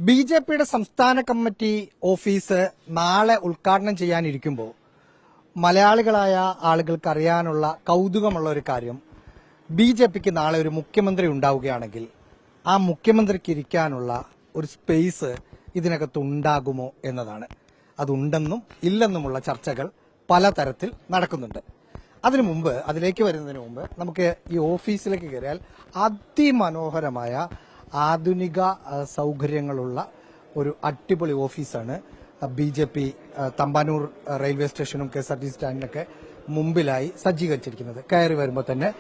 ബി.ജെ.പിയുടെ സംസ്ഥാന committee office നാളെ ഉദ്ഘാടനം ചെയ്യാനിരിക്കുമ്പോൾ മലയാളികളായ ആളുകൾക്ക് അറിയാനുള്ള കൗതുകമുള്ള ഒരു കാര്യം, ബി.ജെ.പിക്ക് നാളെ ഒരു മുഖ്യമന്ത്രി ഉണ്ടാവുകയാണെങ്കിൽ ആ മുഖ്യമന്ത്രിക്ക് ഇരിക്കാനുള്ള ഒരു സ്പേസ് ഇതിനകത്തുണ്ടാകുമോ എന്നതാണ്. അതുണ്ടെന്നും ഇല്ലെന്നുമുള്ള ചർച്ചകൾ പലതരത്തിൽ നടക്കുന്നുണ്ട്. അതിലേക്ക് വരുന്നതിന് മുമ്പ് നമുക്ക് ഈ ഓഫീസിലേക്ക് കയറിയാൽ അതിമനോഹരമായ ആധുനിക സൗകര്യങ്ങളുള്ള ഒരു അടിപൊളി ഓഫീസാണ് ബി.ജെ.പി തമ്പാനൂർ റെയിൽവേ സ്റ്റേഷനും KSRTC സ്റ്റാൻഡിനൊക്കെ മുമ്പിലായി സജ്ജീകരിച്ചിരിക്കുന്നത്. കയറി വരുമ്പോൾ തന്നെ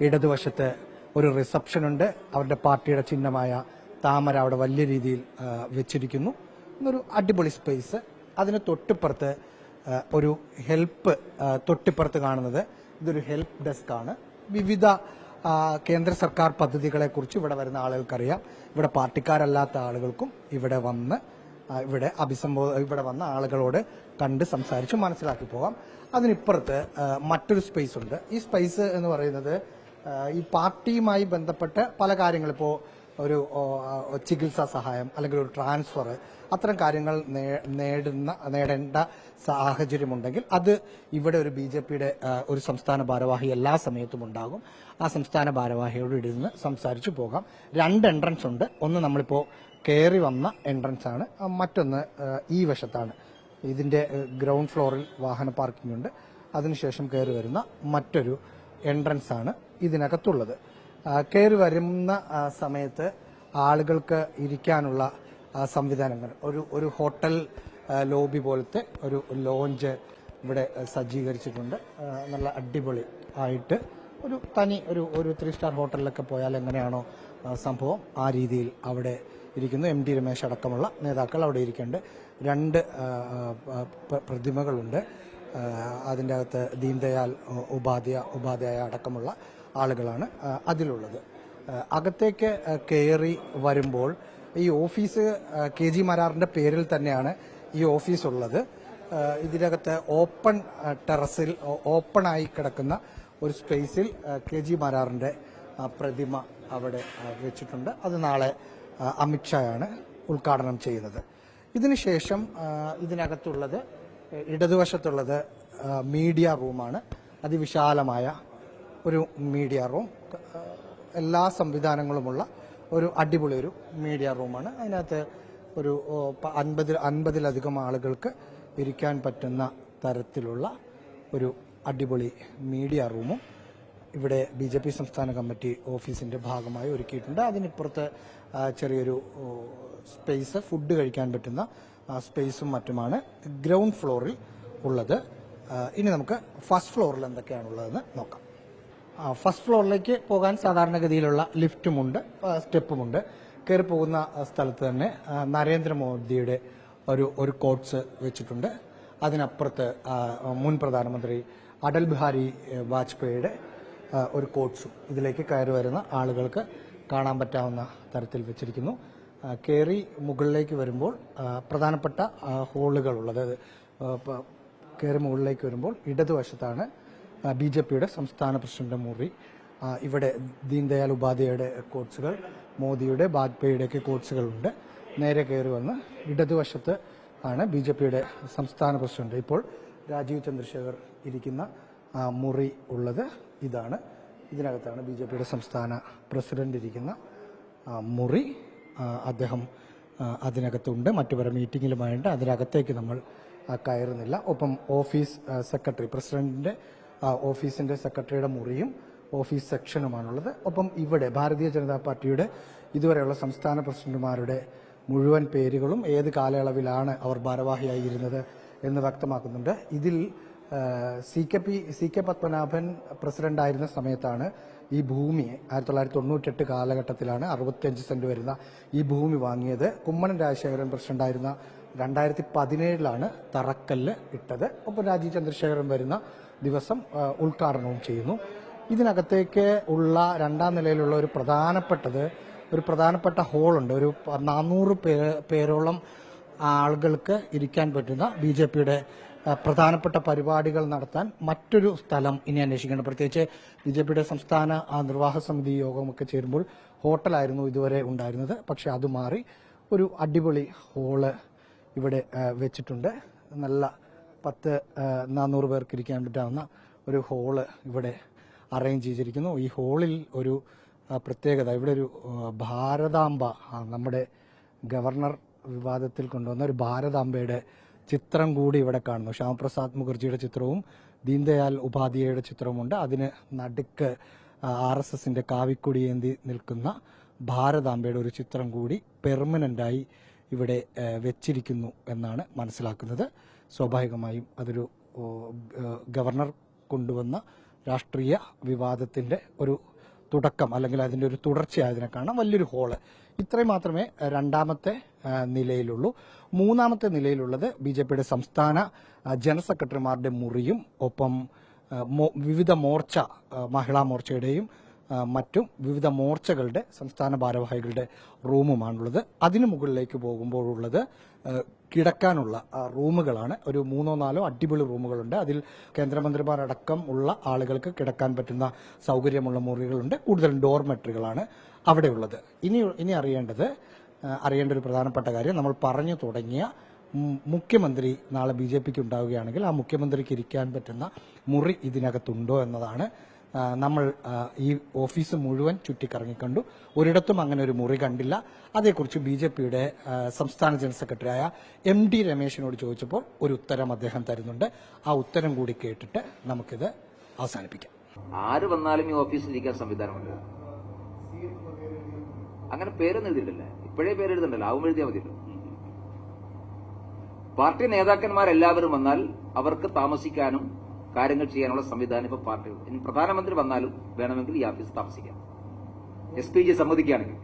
ഇടതുവശത്ത് ഒരു റിസപ്ഷനുണ്ട്. അവരുടെ പാർട്ടിയുടെ ചിഹ്നമായ താമര അവിടെ വലിയ രീതിയിൽ വെച്ചിരിക്കുന്നു. ഒരു അടിപൊളി സ്പേസ്. അതിന് തൊട്ടിപ്പുറത്ത് ഒരു തൊട്ടിപ്പുറത്ത് കാണുന്നത് ഇതൊരു ഹെൽപ്പ് ഡെസ്ക് ആണ്. വിവിധ കേന്ദ്ര സർക്കാർ പദ്ധതികളെക്കുറിച്ച് ഇവിടെ വരുന്ന ആളുകൾക്കറിയാം. ഇവിടെ പാർട്ടിക്കാരല്ലാത്ത ആളുകൾക്കും ഇവിടെ വന്ന് ഇവിടെ വന്ന ആളുകളോട് കണ്ട് സംസാരിച്ച് മനസ്സിലാക്കി പോകാം. അതിനിപ്പുറത്ത് മറ്റൊരു സ്പേസ് ഉണ്ട്. ഈ സ്പേസ് എന്ന് പറയുന്നത് ഈ പാർട്ടിയുമായി ബന്ധപ്പെട്ട് പല കാര്യങ്ങൾ, ഇപ്പോൾ ഒരു ചികിത്സാ സഹായം അല്ലെങ്കിൽ ഒരു ട്രാൻസ്ഫർ, അത്തരം കാര്യങ്ങൾ നേടേണ്ട സാഹചര്യമുണ്ടെങ്കിൽ അത് ഇവിടെ ഒരു ബി.ജെ.പിയുടെ ഒരു സംസ്ഥാന ഭാരവാഹി എല്ലാ സമയത്തും ഉണ്ടാകും. ആ സംസ്ഥാന ഭാരവാഹിയോട് ഇരുന്ന് സംസാരിച്ചു പോകാം. 2 എൻട്രൻസ് ഉണ്ട്. ഒന്ന് നമ്മളിപ്പോൾ കയറി വന്ന എൻട്രൻസ് ആണ്, മറ്റൊന്ന് ഈ വശത്താണ്. ഇതിന്റെ ഗ്രൗണ്ട് ഫ്ലോറിൽ വാഹന പാർക്കിംഗ് ഉണ്ട്. അതിനുശേഷം കയറി വരുന്ന മറ്റൊരു എൻട്രൻസ് ആണ് ഇതിനകത്തുള്ളത്. കയറി വരുന്ന സമയത്ത് ആളുകൾക്ക് ഇരിക്കാനുള്ള സംവിധാനങ്ങൾ, ഒരു ഹോട്ടൽ ലോബി പോലത്തെ ഒരു ലോഞ്ച് ഇവിടെ സജ്ജീകരിച്ചിട്ടുണ്ട്. നല്ല അടിപൊളി ആയിട്ട് ഒരു 3 സ്റ്റാർ ഹോട്ടലിലൊക്കെ പോയാൽ എങ്ങനെയാണോ സംഭവം, ആ രീതിയിൽ അവിടെ ഇരിക്കുന്നു. MD രമേശ് അടക്കമുള്ള നേതാക്കൾ അവിടെ ഇരിക്കുന്നുണ്ട്. 2 പ്രതിമകളുണ്ട്. അതിൻ്റെ അകത്ത് ദീൻദയാൽ ഉപാധ്യായ അടക്കമുള്ള ആളുകളാണ് അതിലുള്ളത്. അകത്തേക്ക് കയറി വരുമ്പോൾ ഈ ഓഫീസ് KG മാരാറിന്റെ പേരിൽ തന്നെയാണ് ഈ ഓഫീസ് ഉള്ളത്. ഇതിനകത്ത് ഓപ്പൺ ടെറസിൽ ഓപ്പണായി കിടക്കുന്ന ഒരു സ്പേസിൽ KG മാരാറിന്റെ പ്രതിമ അവിടെ വെച്ചിട്ടുണ്ട്. അത് നാളെ അമിത്ഷായാണ് ഉദ്ഘാടനം ചെയ്യുന്നത്. ഇതിനുശേഷം ഇതിനകത്തുള്ളത്, ഇടതുവശത്തുള്ളത് മീഡിയ റൂമാണ്. അതിവിശാലമായ ഒരു മീഡിയ റൂം, എല്ലാ സംവിധാനങ്ങളുമുള്ള ഒരു അടിപൊളി ഒരു മീഡിയ റൂമാണ്. അതിനകത്ത് ഒരു 50-ലധികം ആളുകൾക്ക് ഇരിക്കാൻ പറ്റുന്ന തരത്തിലുള്ള ഒരു അടിപൊളി മീഡിയ റൂമും ഇവിടെ ബി.ജെ.പി സംസ്ഥാന കമ്മിറ്റി ഓഫീസിന്റെ ഭാഗമായി ഒരുക്കിയിട്ടുണ്ട്. അതിനിപ്പുറത്ത് ചെറിയൊരു സ്പേസ്, ഫുഡ് കഴിക്കാൻ പറ്റുന്ന സ്പേസും മറ്റുമാണ് ഗ്രൗണ്ട് ഫ്ലോറിൽ ഉള്ളത്. ഇനി നമുക്ക് ഫസ്റ്റ് ഫ്ലോറിൽ എന്തൊക്കെയാണുള്ളതെന്ന് നോക്കാം. ഫസ്റ്റ് ഫ്ലോറിലേക്ക് പോകാൻ സാധാരണഗതിയിലുള്ള ലിഫ്റ്റുമുണ്ട്, സ്റ്റെപ്പുമുണ്ട്. കയറി പോകുന്ന സ്ഥലത്ത് തന്നെ നരേന്ദ്രമോദിയുടെ ഒരു കോട്ട്സ് വെച്ചിട്ടുണ്ട്. അതിനപ്പുറത്ത് മുൻ പ്രധാനമന്ത്രി അടൽ ബിഹാരി വാജ്പേയിയുടെ ഒരു കോട്ട്സും ഇതിലേക്ക് കയറി വരുന്ന ആളുകൾക്ക് കാണാൻ പറ്റാവുന്ന തരത്തിൽ വെച്ചിരിക്കുന്നു. കയറി മുകളിലേക്ക് വരുമ്പോൾ പ്രധാനപ്പെട്ട ഹോളുകളുള്ളത്, കയറി മുകളിലേക്ക് വരുമ്പോൾ ഇടതുവശത്താണ് ബി.ജെ.പിയുടെ സംസ്ഥാന പ്രസിഡന്റ് മുറി. ഇവിടെ ദീൻദയാൽ ഉപാധ്യായയുടെ കോട്ട്സുകൾ, മോദിയുടെ, വാജ്പേയിയുടെയൊക്കെ കോട്ട്സുകളുണ്ട്. നേരെ കയറി വന്ന് ഇടതുവശത്ത് ആണ് ബി.ജെ.പിയുടെ സംസ്ഥാന പ്രസിഡന്റ്, ഇപ്പോൾ രാജീവ് ചന്ദ്രശേഖർ ഇരിക്കുന്ന മുറി ഉള്ളത്. ഇതാണ്, ഇതിനകത്താണ് ബി.ജെ.പിയുടെ സംസ്ഥാന പ്രസിഡന്റ് ഇരിക്കുന്ന മുറി. അദ്ദേഹം അതിനകത്തുണ്ട്. മറ്റു പല മീറ്റിംഗിലുമായിട്ട് അതിനകത്തേക്ക് നമ്മൾ കയറുന്നില്ല. ഒപ്പം ഓഫീസ് സെക്രട്ടറി, പ്രസിഡന്റിന്റെ ഓഫീസിന്റെ സെക്രട്ടറിയുടെ മുറിയും ഓഫീസ് സെക്ഷനുമാണുള്ളത്. ഒപ്പം ഇവിടെ ഭാരതീയ ജനതാ പാർട്ടിയുടെ ഇതുവരെയുള്ള സംസ്ഥാന പ്രസിഡന്റുമാരുടെ മുഴുവൻ പേരുകളും ഏത് കാലയളവിലാണ് അവർ ഭാരവാഹിയായിരുന്നത് എന്ന് വ്യക്തമാക്കുന്നുണ്ട്. ഇതിൽ CK പത്മനാഭൻ പ്രസിഡന്റായിരുന്ന സമയത്താണ് ഈ ഭൂമി 1998 കാലഘട്ടത്തിലാണ് 65 സെന്റ് വരുന്ന ഈ ഭൂമി വാങ്ങിയത്. കുമ്മനം രാജശേഖരൻ പ്രസിഡന്റായിരുന്ന 2017 തറക്കല്ല് ഇട്ടത്. ഒപ്പം രാജീവ് ചന്ദ്രശേഖരൻ വരുന്ന ദിവസം ഉദ്ഘാടനവും ചെയ്യുന്നു. ഇതിനകത്തേക്ക് ഉള്ള 2ാം നിലയിലുള്ള ഒരു പ്രധാനപ്പെട്ട ഹോളുണ്ട്. ഒരു 400 പേരോളം ആളുകൾക്ക് ഇരിക്കാൻ പറ്റുന്ന ബി.ജെ.പിയുടെ പ്രധാനപ്പെട്ട പരിപാടികൾ നടത്താൻ മറ്റൊരു സ്ഥലം ഇനി അന്വേഷിക്കണം. പ്രത്യേകിച്ച് ബി.ജെ.പിയുടെ സംസ്ഥാന നിർവാഹക സമിതി യോഗമൊക്കെ ചേരുമ്പോൾ ഹോട്ടലായിരുന്നു ഇതുവരെ ഉണ്ടായിരുന്നത്. പക്ഷെ അത് മാറി ഒരു അടിപൊളി ഹോള് ഇവിടെ വെച്ചിട്ടുണ്ട്. നല്ല 400 പേർക്ക് ഇരിക്കാൻ പറ്റാവുന്ന ഒരു ഹോള് ഇവിടെ അറേഞ്ച് ചെയ്തിരിക്കുന്നു. ഈ ഹോളിൽ ഒരു പ്രത്യേകത, ഇവിടെ ഒരു ഭാരതാംബ, നമ്മുടെ ഗവർണർ വിവാദത്തിൽ കൊണ്ടുവന്ന ഒരു ഭാരതാംബയുടെ ചിത്രം കൂടി ഇവിടെ കാണുന്നു. ശ്യാമപ്രസാദ് മുഖർജിയുടെ ചിത്രവും ദീൻദയാൽ ഉപാധ്യായയുടെ ചിത്രവുമുണ്ട്. അതിന് നടുക്ക് RSSന്റെ കാവിക്കൊടി ഏന്തി നിൽക്കുന്ന ഭാരതാംബയുടെ ഒരു ചിത്രം കൂടി പെർമനന്റായി ഇവിടെ വെച്ചിരിക്കുന്നു എന്നാണ് മനസ്സിലാക്കുന്നത്. സ്വാഭാവികമായും അതൊരു ഗവർണർ കൊണ്ടുവന്ന രാഷ്ട്രീയ വിവാദത്തിന്റെ ഒരു തുടക്കം, അല്ലെങ്കിൽ അതിന്റെ ഒരു തുടർച്ചയായതിനെ കാണാം. വലിയൊരു ഹോള്. ഇത്രയും മാത്രമേ രണ്ടാമത്തെ നിലയിലുള്ളൂ. മൂന്നാമത്തെ നിലയിലുള്ളത് BJPയുടെ സംസ്ഥാന ജനറൽ സെക്രട്ടറിമാരുടെ മുറിയും ഒപ്പം വിവിധ മോർച്ച, മഹിളാ മോർച്ചയുടെയും മറ്റും വിവിധ മോർച്ചകളുടെ സംസ്ഥാന ഭാരവാഹികളുടെ റൂമുമാണുള്ളത്. അതിനു മുകളിലേക്ക് പോകുമ്പോഴുള്ളത് കിടക്കാനുള്ള റൂമുകളാണ്. ഒരു 3-4 അടിപൊളി റൂമുകളുണ്ട്. അതിൽ കേന്ദ്രമന്ത്രിമാരടക്കം ഉള്ള ആളുകൾക്ക് കിടക്കാൻ പറ്റുന്ന സൗകര്യമുള്ള മുറികളുണ്ട്. കൂടുതൽ ഡോർമെട്രികളാണ് അവിടെയുള്ളത്. ഇനി അറിയേണ്ട ഒരു പ്രധാനപ്പെട്ട കാര്യം, നമ്മൾ പറഞ്ഞു തുടങ്ങിയ മുഖ്യമന്ത്രി നാളെ BJPക്ക് ഉണ്ടാവുകയാണെങ്കിൽ ആ മുഖ്യമന്ത്രിക്ക് ഇരിക്കാൻ പറ്റുന്ന മുറി ഇതിനകത്തുണ്ടോ എന്നതാണ്. നമ്മൾ ഈ ഓഫീസ് മുഴുവൻ ചുറ്റിക്കറങ്ങിക്കണ്ടു. ഒരിടത്തും അങ്ങനെ ഒരു മുറി കണ്ടില്ല. അതേക്കുറിച്ച് BJPയുടെ സംസ്ഥാന ജനറൽ സെക്രട്ടറിയായ MD രമേശിനോട് ചോദിച്ചപ്പോൾ ഒരു ഉത്തരം അദ്ദേഹം തരുന്നുണ്ട്. ആ ഉത്തരം കൂടി കേട്ടിട്ട് നമുക്കിത് അവസാനിപ്പിക്കാം. ആര് വന്നാലും ഈ ഓഫീസിൽ ഇരിക്കാൻ സംവിധാനമുണ്ട്. അങ്ങനെ പേരൊന്നും എഴുതിയിട്ടില്ല. ഇപ്പോഴേ പേരെഴുതണ്ടല്ലോ, ആവും എഴുതിയാൽ മതിയല്ലോ. പാർട്ടി നേതാക്കന്മാരെല്ലാവരും വന്നാൽ അവർക്ക് താമസിക്കാനും കാര്യങ്ങൾ ചെയ്യാനുള്ള സംവിധാനം ഇപ്പൊ പാർട്ടിയുണ്ട്. ഇനി പ്രധാനമന്ത്രി വന്നാലും വേണമെങ്കിൽ ഈ ഓഫീസ് താമസിക്കാം, SPG സമ്മതിക്കുകയാണെങ്കിൽ.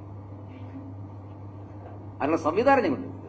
അതിനുള്ള സംവിധാനം ഞങ്ങളുണ്ട്.